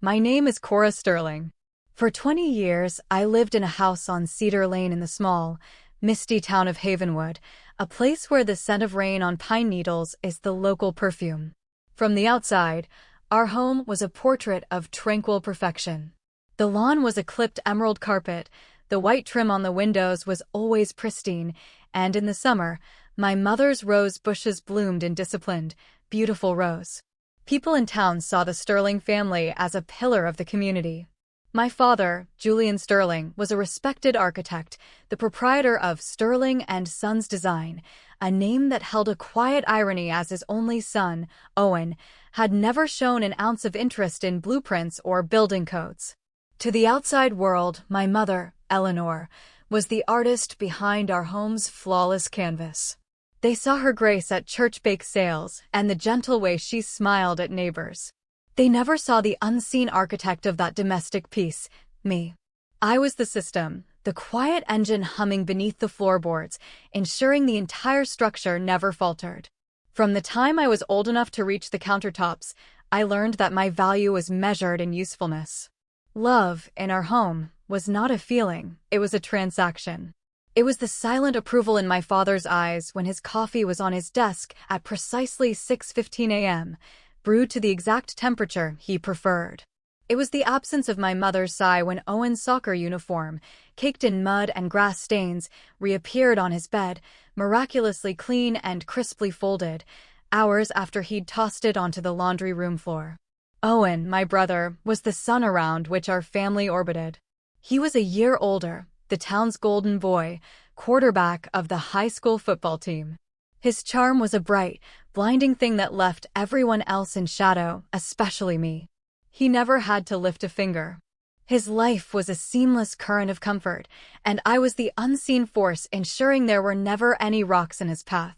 My name is Cora Sterling. For 20 years, I lived in a house on Cedar Lane in the small, misty town of Havenwood, a place where the scent of rain on pine needles is the local perfume. From the outside, our home was a portrait of tranquil perfection. The lawn was a clipped emerald carpet, the white trim on the windows was always pristine, and in the summer, my mother's rose bushes bloomed in disciplined, beautiful rows. People in town saw the Sterling family as a pillar of the community. My father, Julian Sterling, was a respected architect, the proprietor of Sterling and Sons Design, a name that held a quiet irony as his only son, Owen, had never shown an ounce of interest in blueprints or building codes. To the outside world, my mother, Eleanor, was the artist behind our home's flawless canvas. They saw her grace at church bake sales and the gentle way she smiled at neighbors. They never saw the unseen architect of that domestic peace, me. I was the system, the quiet engine humming beneath the floorboards, ensuring the entire structure never faltered. From the time I was old enough to reach the countertops, I learned that my value was measured in usefulness. Love, in our home, was not a feeling, it was a transaction. It was the silent approval in my father's eyes when his coffee was on his desk at precisely 6:15 a.m., brewed to the exact temperature he preferred. It was the absence of my mother's sigh when Owen's soccer uniform, caked in mud and grass stains, reappeared on his bed, miraculously clean and crisply folded, hours after he'd tossed it onto the laundry room floor. Owen, my brother, was the sun around which our family orbited. He was a year older, the town's golden boy, quarterback of the high school football team. His charm was a bright, blinding thing that left everyone else in shadow, especially me. He never had to lift a finger. His life was a seamless current of comfort, and I was the unseen force ensuring there were never any rocks in his path.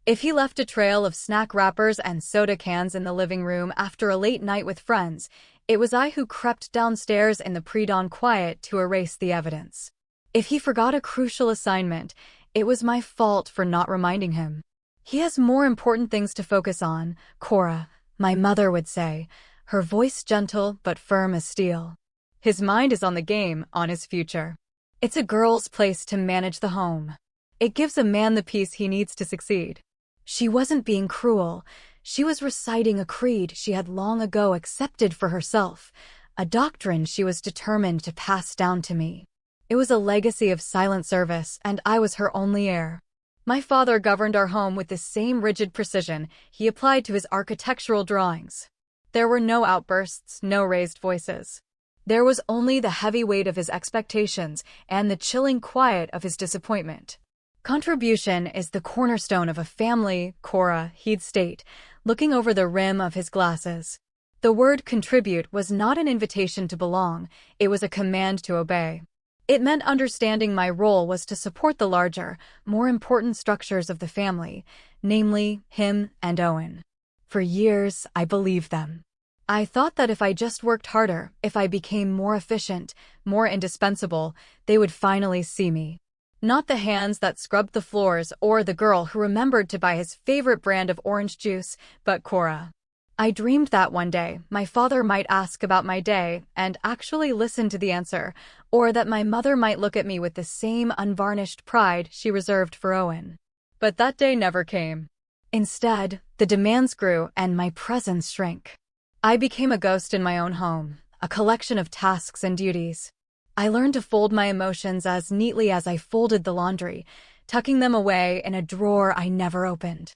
If he left a trail of snack wrappers and soda cans in the living room after a late night with friends, it was I who crept downstairs in the pre-dawn quiet to erase the evidence. If he forgot a crucial assignment, it was my fault for not reminding him. He has more important things to focus on, Cora, my mother would say, her voice gentle but firm as steel. His mind is on the game, on his future. It's a girl's place to manage the home. It gives a man the peace he needs to succeed. She wasn't being cruel. She was reciting a creed she had long ago accepted for herself, a doctrine she was determined to pass down to me. It was a legacy of silent service, and I was her only heir. My father governed our home with the same rigid precision he applied to his architectural drawings. There were no outbursts, no raised voices. There was only the heavy weight of his expectations and the chilling quiet of his disappointment. Contribution is the cornerstone of a family, Cora, he'd state, looking over the rim of his glasses. The word contribute was not an invitation to belong, it was a command to obey. It meant understanding my role was to support the larger, more important structures of the family, namely, him and Owen. For years, I believed them. I thought that if I just worked harder, if I became more efficient, more indispensable, they would finally see me. Not the hands that scrubbed the floors or the girl who remembered to buy his favorite brand of orange juice, but Cora. I dreamed that one day my father might ask about my day and actually listen to the answer, or that my mother might look at me with the same unvarnished pride she reserved for Owen. But that day never came. Instead, the demands grew and my presence shrank. I became a ghost in my own home, a collection of tasks and duties. I learned to fold my emotions as neatly as I folded the laundry, tucking them away in a drawer I never opened.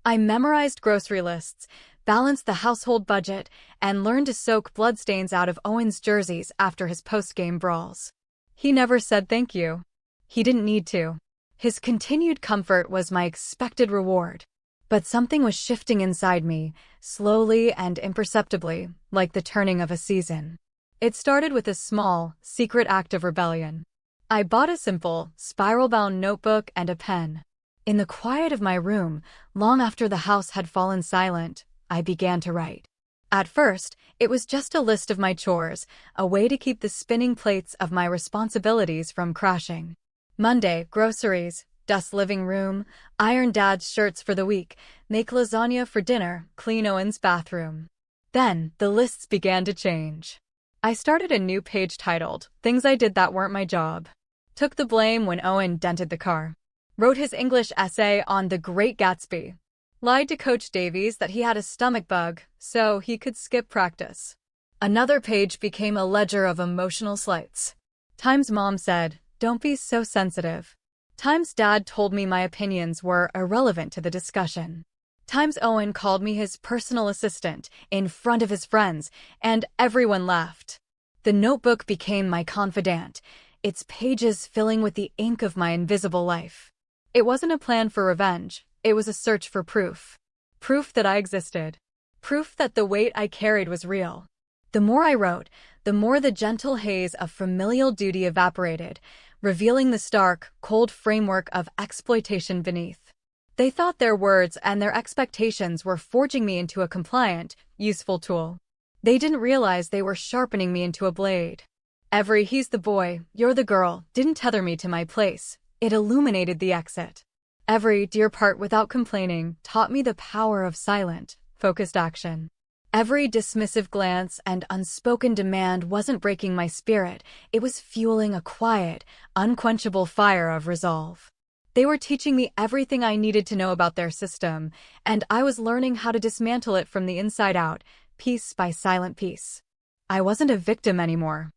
I memorized grocery lists, balanced the household budget, and learned to soak bloodstains out of Owen's jerseys after his post-game brawls. He never said thank you. He didn't need to. His continued comfort was my expected reward. But something was shifting inside me, slowly and imperceptibly, like the turning of a season. It started with a small, secret act of rebellion. I bought a simple, spiral-bound notebook and a pen. In the quiet of my room, long after the house had fallen silent, I began to write. At first, it was just a list of my chores, a way to keep the spinning plates of my responsibilities from crashing. Monday, groceries, dust living room, iron Dad's shirts for the week, make lasagna for dinner, clean Owen's bathroom. Then, the lists began to change. I started a new page titled, Things I Did That Weren't My Job. Took the blame when Owen dented the car. Wrote his English essay on The Great Gatsby. Lied to Coach Davies that he had a stomach bug, so he could skip practice. Another page became a ledger of emotional slights. Times Mom said, "Don't be so sensitive." Times Dad told me my opinions were irrelevant to the discussion. Times Owen called me his personal assistant in front of his friends, and everyone laughed. The notebook became my confidant, its pages filling with the ink of my invisible life. It wasn't a plan for revenge, it was a search for proof. Proof that I existed. Proof that the weight I carried was real. The more I wrote, the more the gentle haze of familial duty evaporated, revealing the stark, cold framework of exploitation beneath. They thought their words and their expectations were forging me into a compliant, useful tool. They didn't realize they were sharpening me into a blade. Every "he's the boy, you're the girl" didn't tether me to my place. It illuminated the exit. Every "dear part without complaining" taught me the power of silent, focused action. Every dismissive glance and unspoken demand wasn't breaking my spirit, it was fueling a quiet, unquenchable fire of resolve. They were teaching me everything I needed to know about their system, and I was learning how to dismantle it from the inside out, piece by silent piece. I wasn't a victim anymore.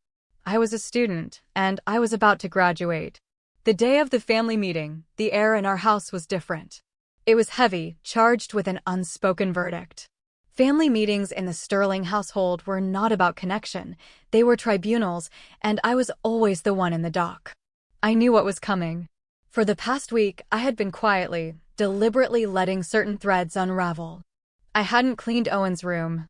I was a student, and I was about to graduate. The day of the family meeting, the air in our house was different. It was heavy, charged with an unspoken verdict. Family meetings in the Sterling household were not about connection, they were tribunals, and I was always the one in the dock. I knew what was coming. For the past week, I had been quietly, deliberately letting certain threads unravel. I hadn't cleaned Owen's room.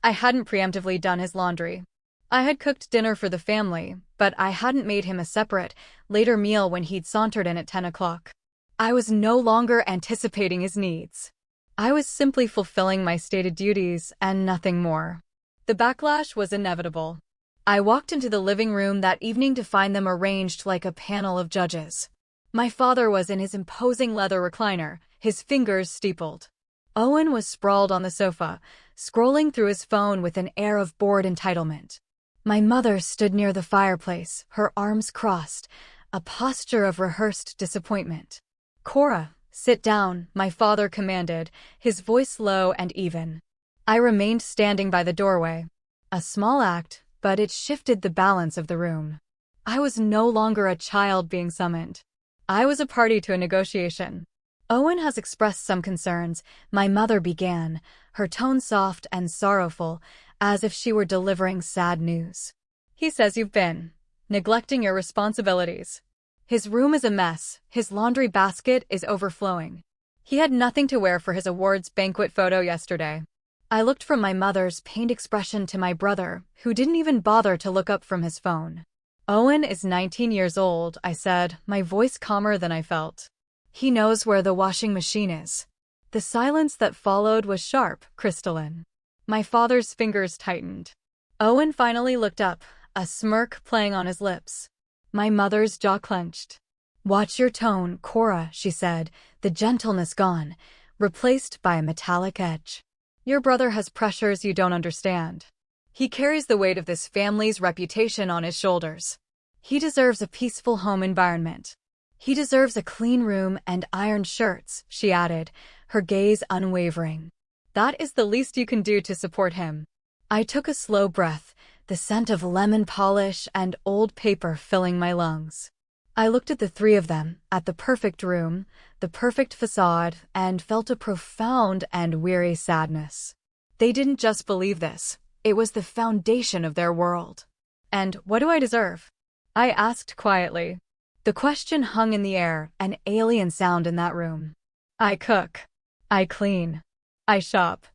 I hadn't preemptively done his laundry. I had cooked dinner for the family, but I hadn't made him a separate, later meal when he'd sauntered in at 10 o'clock. I was no longer anticipating his needs. I was simply fulfilling my stated duties and nothing more. The backlash was inevitable. I walked into the living room that evening to find them arranged like a panel of judges. My father was in his imposing leather recliner, his fingers steepled. Owen was sprawled on the sofa, scrolling through his phone with an air of bored entitlement. My mother stood near the fireplace, her arms crossed, a posture of rehearsed disappointment. "Cora, sit down," my father commanded, his voice low and even. I remained standing by the doorway. A small act, but it shifted the balance of the room. I was no longer a child being summoned. I was a party to a negotiation. "Owen has expressed some concerns," my mother began, her tone soft and sorrowful, as if she were delivering sad news. "He says you've been neglecting your responsibilities. His room is a mess, his laundry basket is overflowing. He had nothing to wear for his awards banquet photo yesterday." I looked from my mother's pained expression to my brother, who didn't even bother to look up from his phone. "Owen is 19 years old," I said, my voice calmer than I felt. "He knows where the washing machine is." The silence that followed was sharp, crystalline. My father's fingers tightened. Owen finally looked up, a smirk playing on his lips. My mother's jaw clenched. "Watch your tone, Cora," she said, the gentleness gone, replaced by a metallic edge. "Your brother has pressures you don't understand. He carries the weight of this family's reputation on his shoulders. He deserves a peaceful home environment. He deserves a clean room and ironed shirts," she added, her gaze unwavering. "That is the least you can do to support him." I took a slow breath, the scent of lemon polish and old paper filling my lungs. I looked at the three of them, at the perfect room, the perfect facade, and felt a profound and weary sadness. They didn't just believe this. It was the foundation of their world. "And what do I deserve?" I asked quietly. The question hung in the air, an alien sound in that room. "I cook. I clean. I shop.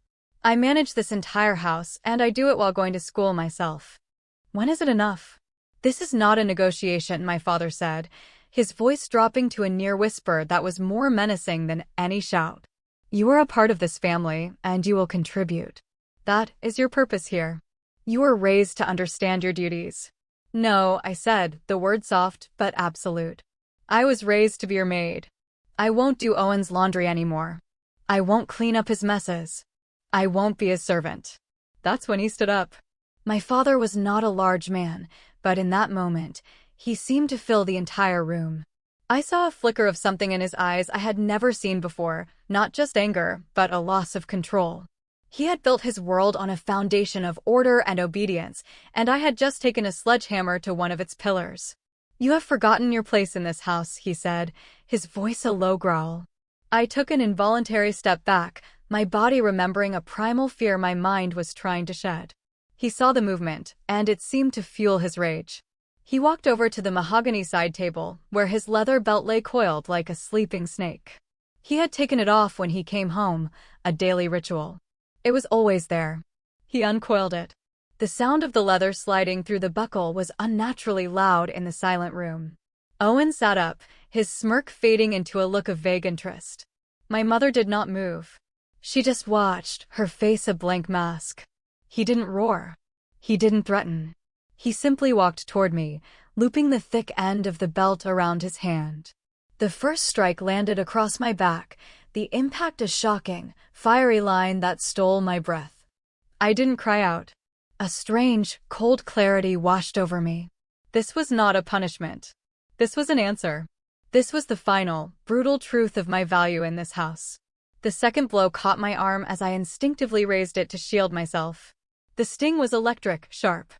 I manage this entire house, and I do it while going to school myself. When is it enough?" "This is not a negotiation," my father said, his voice dropping to a near whisper that was more menacing than any shout. "You are a part of this family, and you will contribute. That is your purpose here. You were raised to understand your duties." "No," I said, the word soft but absolute. "I was raised to be your maid. I won't do Owen's laundry anymore. I won't clean up his messes. I won't be his servant." That's when he stood up. My father was not a large man, but in that moment, he seemed to fill the entire room. I saw a flicker of something in his eyes I had never seen before, not just anger, but a loss of control. He had built his world on a foundation of order and obedience, and I had just taken a sledgehammer to one of its pillars. "You have forgotten your place in this house," he said, his voice a low growl. I took an involuntary step back, my body remembering a primal fear my mind was trying to shed. He saw the movement, and it seemed to fuel his rage. He walked over to the mahogany side table, where his leather belt lay coiled like a sleeping snake. He had taken it off when he came home, a daily ritual. It was always there. He uncoiled it. The sound of the leather sliding through the buckle was unnaturally loud in the silent room. Owen sat up, his smirk fading into a look of vague interest. My mother did not move. She just watched, her face a blank mask. He didn't roar. He didn't threaten. He simply walked toward me, looping the thick end of the belt around his hand. The first strike landed across my back, the impact a shocking, fiery line that stole my breath. I didn't cry out. A strange, cold clarity washed over me. This was not a punishment. This was an answer. This was the final, brutal truth of my value in this house. The second blow caught my arm as I instinctively raised it to shield myself. The sting was electric, sharp.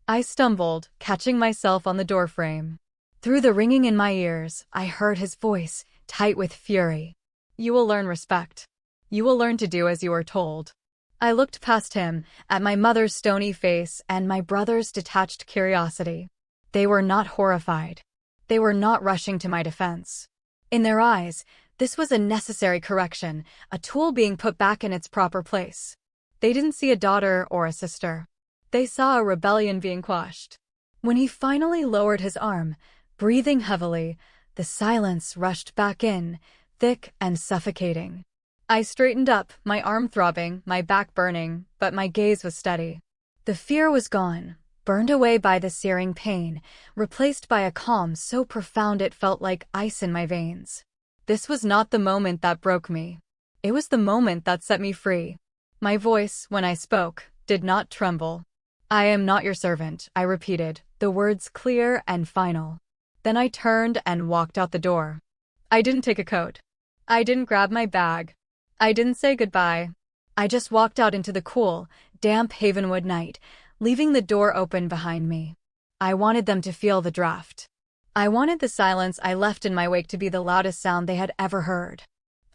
I stumbled, catching myself on the doorframe. Through the ringing in my ears, I heard his voice, tight with fury. "You will learn respect. You will learn to do as you are told." I looked past him, at my mother's stony face and my brother's detached curiosity. They were not horrified. They were not rushing to my defense. In their eyes, this was a necessary correction, a tool being put back in its proper place. They didn't see a daughter or a sister. They saw a rebellion being quashed. When he finally lowered his arm, breathing heavily, the silence rushed back in, thick and suffocating. I straightened up, my arm throbbing, my back burning, but my gaze was steady. The fear was gone, burned away by the searing pain, replaced by a calm so profound it felt like ice in my veins. This was not the moment that broke me. It was the moment that set me free. My voice, when I spoke, did not tremble. "I am not your servant," I repeated, the words clear and final. Then I turned and walked out the door. I didn't take a coat. I didn't grab my bag. I didn't say goodbye. I just walked out into the cool, damp Havenwood night, leaving the door open behind me. I wanted them to feel the draft. I wanted the silence I left in my wake to be the loudest sound they had ever heard.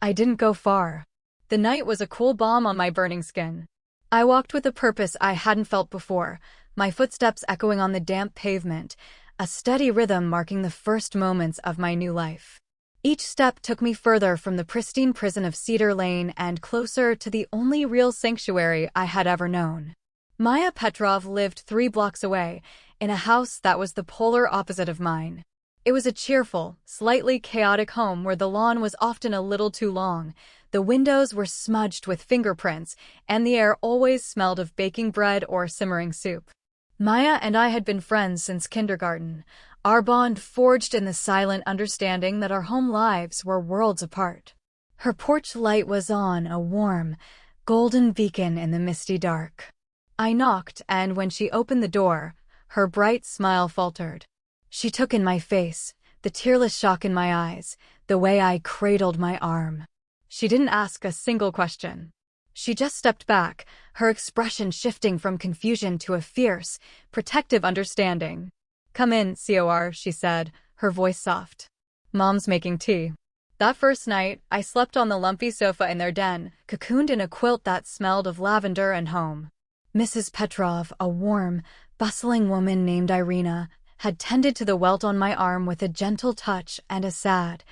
I didn't go far. The night was a cool balm on my burning skin. I walked with a purpose I hadn't felt before, my footsteps echoing on the damp pavement, a steady rhythm marking the first moments of my new life. Each step took me further from the pristine prison of Cedar Lane and closer to the only real sanctuary I had ever known. Maya Petrov lived 3 blocks away, in a house that was the polar opposite of mine. It was a cheerful, slightly chaotic home where the lawn was often a little too long, the windows were smudged with fingerprints, and the air always smelled of baking bread or simmering soup. Maya and I had been friends since kindergarten, our bond forged in the silent understanding that our home lives were worlds apart. Her porch light was on, a warm, golden beacon in the misty dark. I knocked, and when she opened the door, her bright smile faltered. She took in my face, the tearless shock in my eyes, the way I cradled my arm. She didn't ask a single question. She just stepped back, her expression shifting from confusion to a fierce, protective understanding. "Come in, Cor," she said, her voice soft. "Mom's making tea." That first night, I slept on the lumpy sofa in their den, cocooned in a quilt that smelled of lavender and home. Mrs. Petrov, a warm, bustling woman named Irina, had tended to the welt on my arm with a gentle touch and a sad,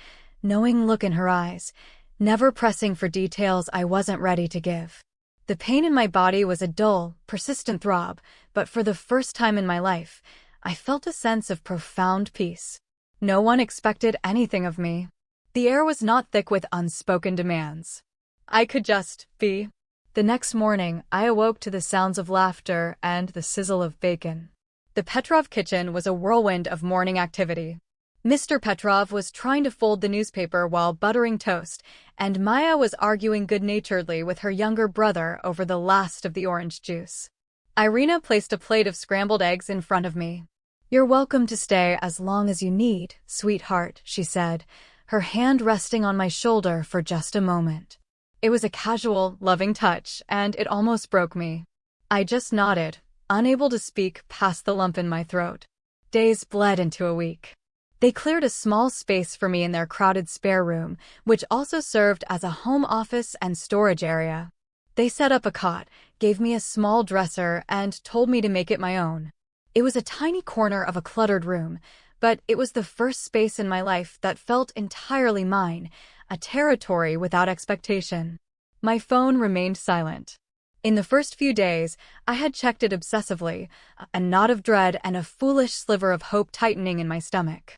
knowing look in her eyes, never pressing for details I wasn't ready to give. The pain in my body was a dull, persistent throb, but for the first time in my life, I felt a sense of profound peace. No one expected anything of me. The air was not thick with unspoken demands. I could just be. The next morning, I awoke to the sounds of laughter and the sizzle of bacon. The Petrov kitchen was a whirlwind of morning activity. Mr. Petrov was trying to fold the newspaper while buttering toast, and Maya was arguing good-naturedly with her younger brother over the last of the orange juice. Irina placed a plate of scrambled eggs in front of me. "You're welcome to stay as long as you need, sweetheart," she said, her hand resting on my shoulder for just a moment. It was a casual, loving touch, and it almost broke me. I just nodded, unable to speak past the lump in my throat. Days bled into a week. They cleared a small space for me in their crowded spare room, which also served as a home office and storage area. They set up a cot, gave me a small dresser, and told me to make it my own. It was a tiny corner of a cluttered room, but it was the first space in my life that felt entirely mine, a territory without expectation. My phone remained silent. In the first few days, I had checked it obsessively, a knot of dread and a foolish sliver of hope tightening in my stomach.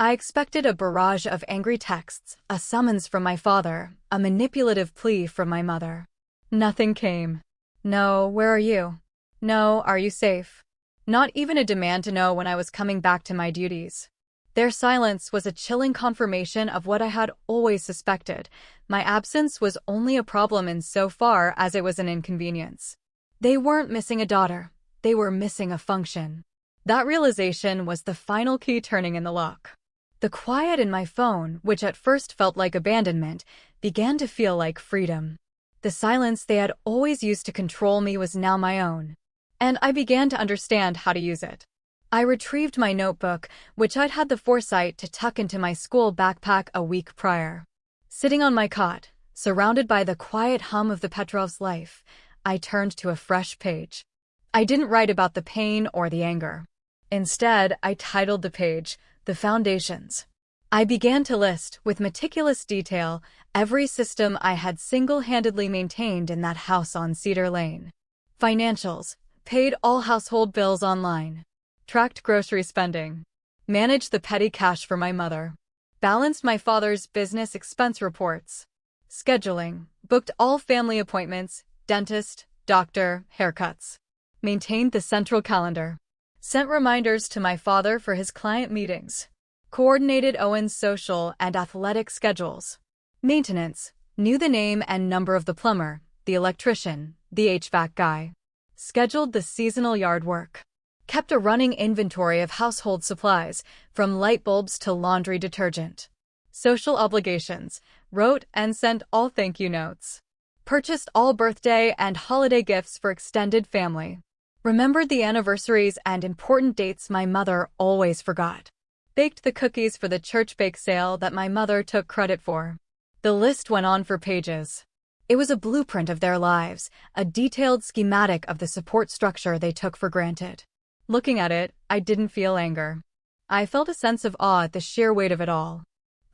I expected a barrage of angry texts, a summons from my father, a manipulative plea from my mother. Nothing came. No, where are you? No, are you safe? Not even a demand to know when I was coming back to my duties. Their silence was a chilling confirmation of what I had always suspected. My absence was only a problem insofar as it was an inconvenience. They weren't missing a daughter. They were missing a function. That realization was the final key turning in the lock. The quiet in my phone, which at first felt like abandonment, began to feel like freedom. The silence they had always used to control me was now my own, and I began to understand how to use it. I retrieved my notebook, which I'd had the foresight to tuck into my school backpack a week prior. Sitting on my cot, surrounded by the quiet hum of the Petrovs' life, I turned to a fresh page. I didn't write about the pain or the anger. Instead, I titled the page, "The Foundations." I began to list, with meticulous detail, every system I had single-handedly maintained in that house on Cedar Lane. Financials, paid all household bills online, tracked grocery spending, managed the petty cash for my mother, balanced my father's business expense reports, scheduling, booked all family appointments, dentist, doctor, haircuts, maintained the central calendar, sent reminders to my father for his client meetings, coordinated Owen's social and athletic schedules. Maintenance, knew the name and number of the plumber, the electrician, the HVAC guy. Scheduled the seasonal yard work. Kept a running inventory of household supplies, from light bulbs to laundry detergent. Social obligations, wrote and sent all thank you notes. Purchased all birthday and holiday gifts for extended family. Remembered the anniversaries and important dates my mother always forgot. Baked the cookies for the church bake sale that my mother took credit for. The list went on for pages. It was a blueprint of their lives, a detailed schematic of the support structure they took for granted. Looking at it, I didn't feel anger. I felt a sense of awe at the sheer weight of it all.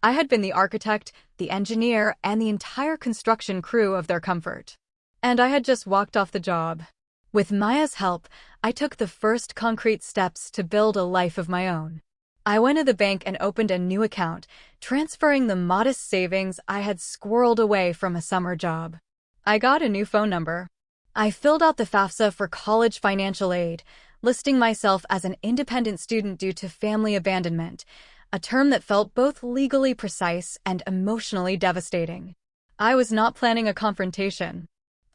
I had been the architect, the engineer, and the entire construction crew of their comfort. And I had just walked off the job. With Maya's help, I took the first concrete steps to build a life of my own. I went to the bank and opened a new account, transferring the modest savings I had squirreled away from a summer job. I got a new phone number. I filled out the FAFSA for college financial aid, listing myself as an independent student due to family abandonment, a term that felt both legally precise and emotionally devastating. I was not planning a confrontation.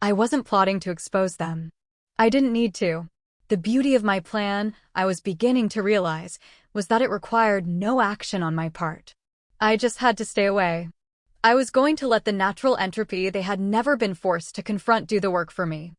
I wasn't plotting to expose them. I didn't need to. The beauty of my plan, I was beginning to realize, was that it required no action on my part. I just had to stay away. I was going to let the natural entropy they had never been forced to confront do the work for me.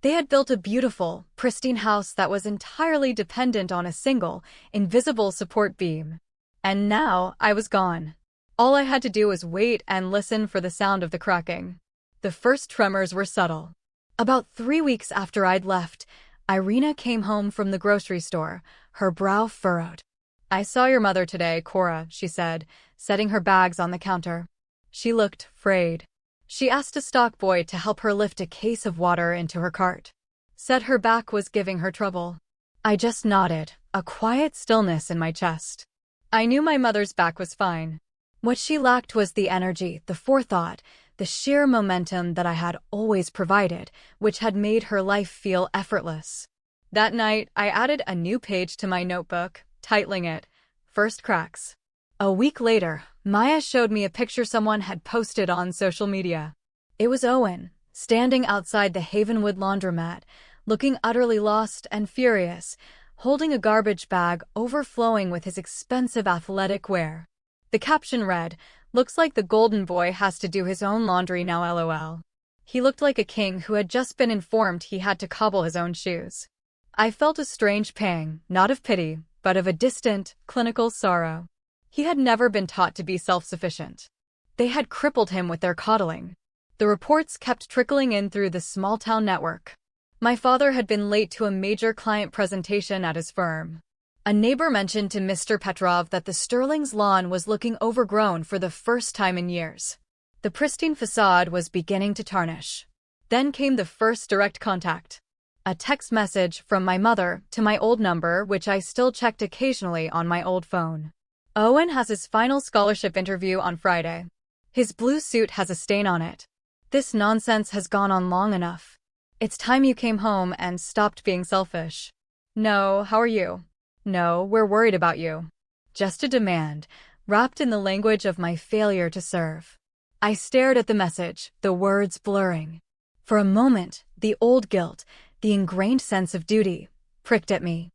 They had built a beautiful, pristine house that was entirely dependent on a single, invisible support beam. And now I was gone. All I had to do was wait and listen for the sound of the cracking. The first tremors were subtle. About 3 weeks after I'd left, Irina came home from the grocery store, her brow furrowed. "I saw your mother today, Cora," she said, setting her bags on the counter. She looked frayed. She asked a stock boy to help her lift a case of water into her cart. Said her back was giving her trouble. I just nodded, a quiet stillness in my chest. I knew my mother's back was fine. What she lacked was the energy, the forethought, the sheer momentum that I had always provided, which had made her life feel effortless. That night, I added a new page to my notebook, titling it, "First Cracks." A week later, Maya showed me a picture someone had posted on social media. It was Owen, standing outside the Havenwood laundromat, looking utterly lost and furious, holding a garbage bag overflowing with his expensive athletic wear. The caption read, "Looks like the golden boy has to do his own laundry now, lol." He looked like a king who had just been informed he had to cobble his own shoes. I felt a strange pang, not of pity, but of a distant, clinical sorrow. He had never been taught to be self-sufficient. They had crippled him with their coddling. The reports kept trickling in through the small-town network. My father had been late to a major client presentation at his firm. A neighbor mentioned to Mr. Petrov that the Sterling's lawn was looking overgrown for the first time in years. The pristine facade was beginning to tarnish. Then came the first direct contact. A text message from my mother to my old number, which I still checked occasionally on my old phone. "Owen has his final scholarship interview on Friday. His blue suit has a stain on it. This nonsense has gone on long enough. It's time you came home and stopped being selfish. No, how are you? No, we're worried about you." Just a demand, wrapped in the language of my failure to serve. I stared at the message, the words blurring. For a moment, the old guilt, the ingrained sense of duty, pricked at me.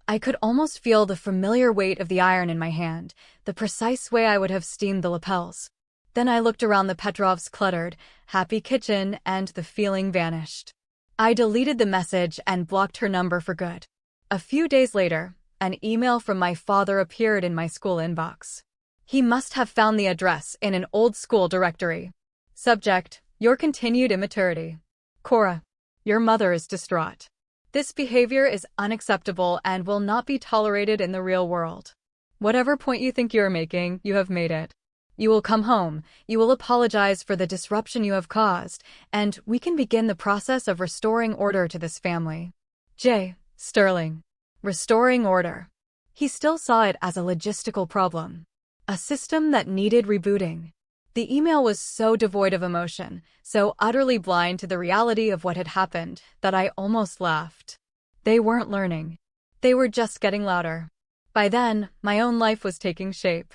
I could almost feel the familiar weight of the iron in my hand, the precise way I would have steamed the lapels. Then I looked around the Petrovs' cluttered, happy kitchen, and the feeling vanished. I deleted the message and blocked her number for good. A few days later, an email from my father appeared in my school inbox. He must have found the address in an old school directory. Subject: Your continued immaturity. Cora, your mother is distraught. This behavior is unacceptable and will not be tolerated in the real world. Whatever point you think you are making, you have made it. You will come home, you will apologize for the disruption you have caused, and we can begin the process of restoring order to this family. J. Sterling. Restoring order. He still saw it as a logistical problem. A system that needed rebooting. The email was so devoid of emotion, so utterly blind to the reality of what had happened, that I almost laughed. They weren't learning. They were just getting louder. By then, my own life was taking shape.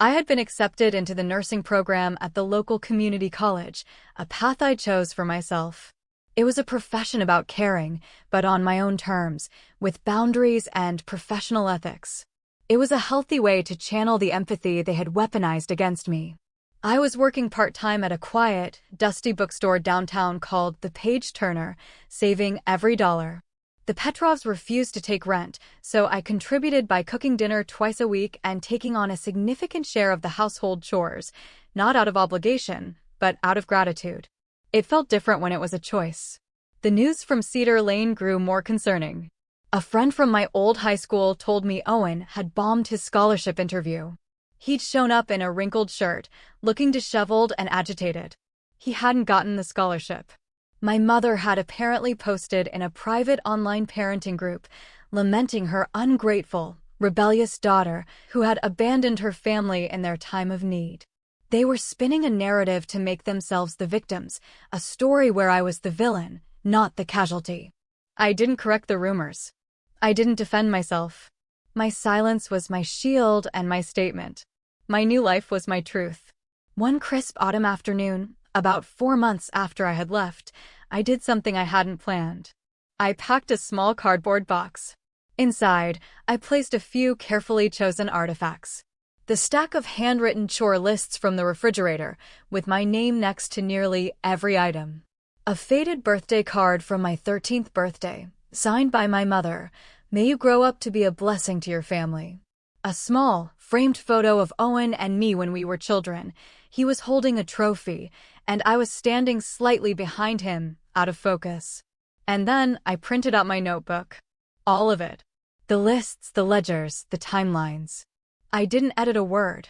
I had been accepted into the nursing program at the local community college, a path I chose for myself. It was a profession about caring, but on my own terms, with boundaries and professional ethics. It was a healthy way to channel the empathy they had weaponized against me. I was working part-time at a quiet, dusty bookstore downtown called The Page Turner, saving every dollar. The Petrovs refused to take rent, so I contributed by cooking dinner twice a week and taking on a significant share of the household chores, not out of obligation, but out of gratitude. It felt different when it was a choice. The news from Cedar Lane grew more concerning. A friend from my old high school told me Owen had bombed his scholarship interview. He'd shown up in a wrinkled shirt, looking disheveled and agitated. He hadn't gotten the scholarship. My mother had apparently posted in a private online parenting group, lamenting her ungrateful, rebellious daughter who had abandoned her family in their time of need. They were spinning a narrative to make themselves the victims, a story where I was the villain, not the casualty. I didn't correct the rumors. I didn't defend myself. My silence was my shield and my statement. My new life was my truth. One crisp autumn afternoon, about 4 months after I had left, I did something I hadn't planned. I packed a small cardboard box. Inside, I placed a few carefully chosen artifacts. The stack of handwritten chore lists from the refrigerator, with my name next to nearly every item. A faded birthday card from my 13th birthday, signed by my mother, "May you grow up to be a blessing to your family." A small, framed photo of Owen and me when we were children. He was holding a trophy, and I was standing slightly behind him, out of focus. And then I printed out my notebook. All of it. The lists, the ledgers, the timelines. I didn't edit a word.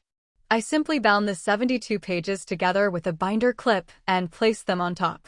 I simply bound the 72 pages together with a binder clip and placed them on top.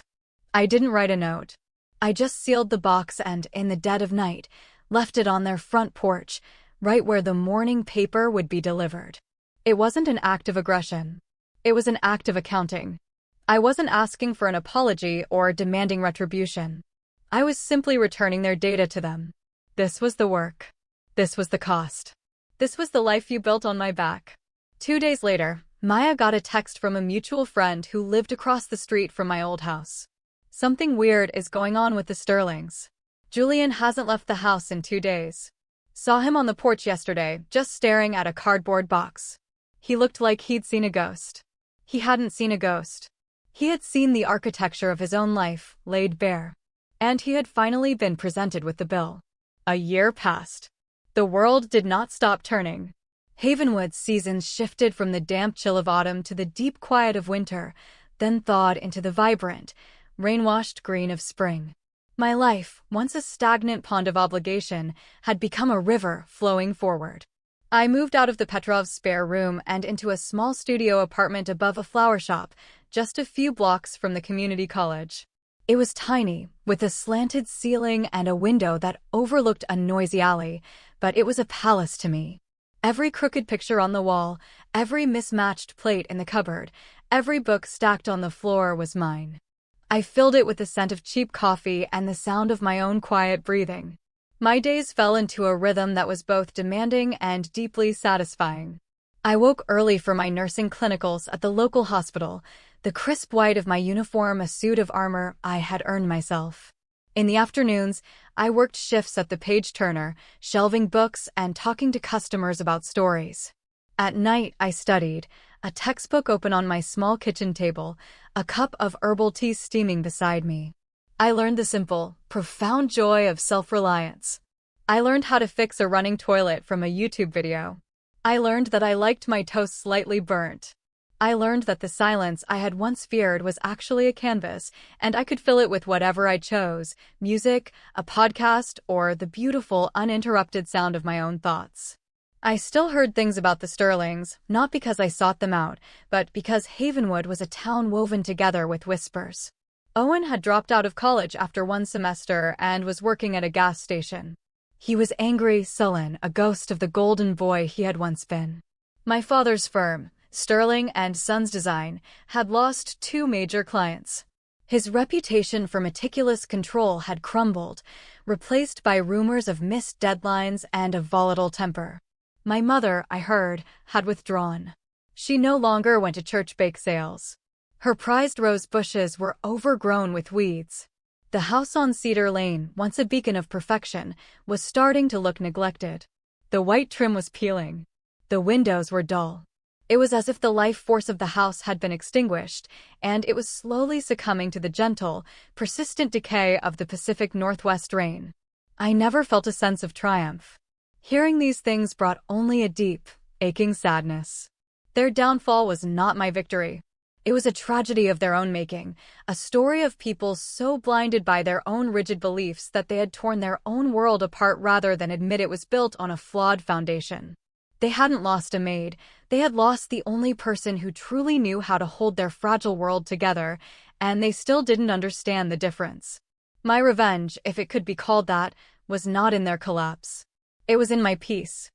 I didn't write a note. I just sealed the box and, in the dead of night, left it on their front porch, right where the morning paper would be delivered. It wasn't an act of aggression. It was an act of accounting. I wasn't asking for an apology or demanding retribution. I was simply returning their data to them. This was the work. This was the cost. This was the life you built on my back. 2 days later, Maya got a text from a mutual friend who lived across the street from my old house. "Something weird is going on with the Sterlings. Julian hasn't left the house in 2 days. Saw him on the porch yesterday, just staring at a cardboard box. He looked like he'd seen a ghost. He hadn't seen a ghost. He had seen the architecture of his own life, laid bare. And he had finally been presented with the bill. A year passed. The world did not stop turning. Havenwood's seasons shifted from the damp chill of autumn to the deep quiet of winter, then thawed into the vibrant, rain-washed green of spring. My life, once a stagnant pond of obligation, had become a river flowing forward. I moved out of the Petrovs' spare room and into a small studio apartment above a flower shop, just a few blocks from the community college. It was tiny, with a slanted ceiling and a window that overlooked a noisy alley, but it was a palace to me. Every crooked picture on the wall, every mismatched plate in the cupboard, every book stacked on the floor was mine. I filled it with the scent of cheap coffee and the sound of my own quiet breathing. My days fell into a rhythm that was both demanding and deeply satisfying. I woke early for my nursing clinicals at the local hospital, the crisp white of my uniform a suit of armor I had earned myself. In the afternoons, I worked shifts at the page-turner, shelving books and talking to customers about stories. At night, I studied, a textbook open on my small kitchen table, a cup of herbal tea steaming beside me. I learned the simple, profound joy of self-reliance. I learned how to fix a running toilet from a YouTube video. I learned that I liked my toast slightly burnt. I learned that the silence I had once feared was actually a canvas, and I could fill it with whatever I chose: music, a podcast, or the beautiful, uninterrupted sound of my own thoughts. I still heard things about the Sterlings, not because I sought them out, but because Havenwood was a town woven together with whispers. Owen had dropped out of college after one semester and was working at a gas station. He was angry, sullen, a ghost of the golden boy he had once been. My father's firm, Sterling and Sons Design, had lost 2 major clients. His reputation for meticulous control had crumbled, replaced by rumors of missed deadlines and a volatile temper. My mother, I heard, had withdrawn. She no longer went to church bake sales. Her prized rose bushes were overgrown with weeds. The house on Cedar Lane, once a beacon of perfection, was starting to look neglected. The white trim was peeling. The windows were dull. It was as if the life force of the house had been extinguished, and it was slowly succumbing to the gentle, persistent decay of the Pacific Northwest rain. I never felt a sense of triumph. Hearing these things brought only a deep, aching sadness. Their downfall was not my victory. It was a tragedy of their own making, a story of people so blinded by their own rigid beliefs that they had torn their own world apart rather than admit it was built on a flawed foundation. They hadn't lost a maid, they had lost the only person who truly knew how to hold their fragile world together, and they still didn't understand the difference. My revenge, if it could be called that, was not in their collapse. It was in my peace.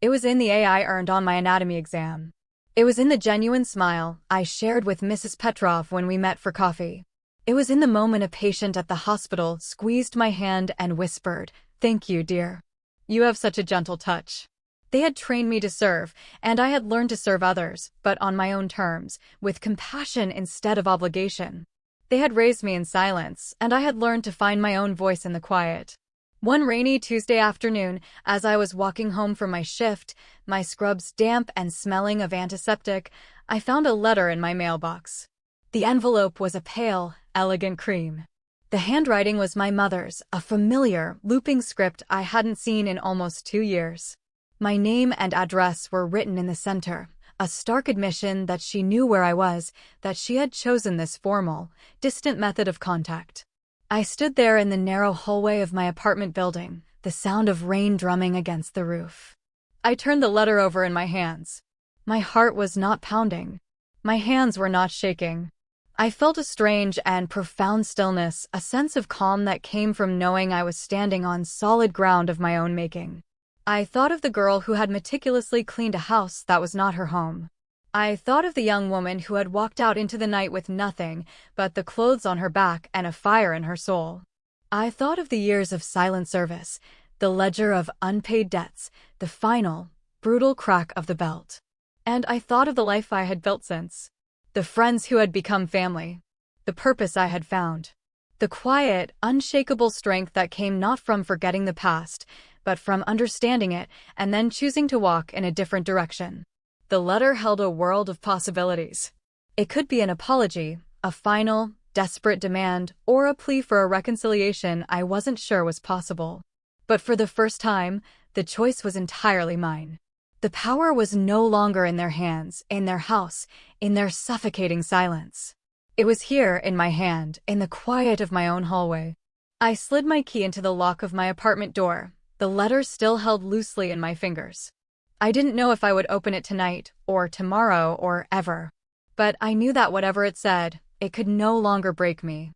It was in the A I earned on my anatomy exam. It was in the genuine smile I shared with Mrs. Petrov when we met for coffee. It was in the moment a patient at the hospital squeezed my hand and whispered, "Thank you, dear. You have such a gentle touch." They had trained me to serve, and I had learned to serve others, but on my own terms, with compassion instead of obligation. They had raised me in silence, and I had learned to find my own voice in the quiet. One rainy Tuesday afternoon, as I was walking home from my shift, my scrubs damp and smelling of antiseptic, I found a letter in my mailbox. The envelope was a pale, elegant cream. The handwriting was my mother's, a familiar, looping script I hadn't seen in almost 2 years. My name and address were written in the center, a stark admission that she knew where I was, that she had chosen this formal, distant method of contact. I stood there in the narrow hallway of my apartment building, the sound of rain drumming against the roof. I turned the letter over in my hands. My heart was not pounding. My hands were not shaking. I felt a strange and profound stillness, a sense of calm that came from knowing I was standing on solid ground of my own making. I thought of the girl who had meticulously cleaned a house that was not her home. I thought of the young woman who had walked out into the night with nothing but the clothes on her back and a fire in her soul. I thought of the years of silent service, the ledger of unpaid debts, the final, brutal crack of the belt. And I thought of the life I had built since, the friends who had become family, the purpose I had found. The quiet, unshakable strength that came not from forgetting the past, but from understanding it and then choosing to walk in a different direction. The letter held a world of possibilities. It could be an apology, a final, desperate demand, or a plea for a reconciliation I wasn't sure was possible. But for the first time, the choice was entirely mine. The power was no longer in their hands, in their house, in their suffocating silence. It was here, in my hand, in the quiet of my own hallway. I slid my key into the lock of my apartment door, the letter still held loosely in my fingers. I didn't know if I would open it tonight, or tomorrow, or ever. But I knew that whatever it said, it could no longer break me.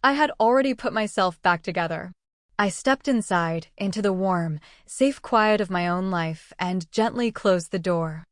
I had already put myself back together. I stepped inside, into the warm, safe quiet of my own life, and gently closed the door.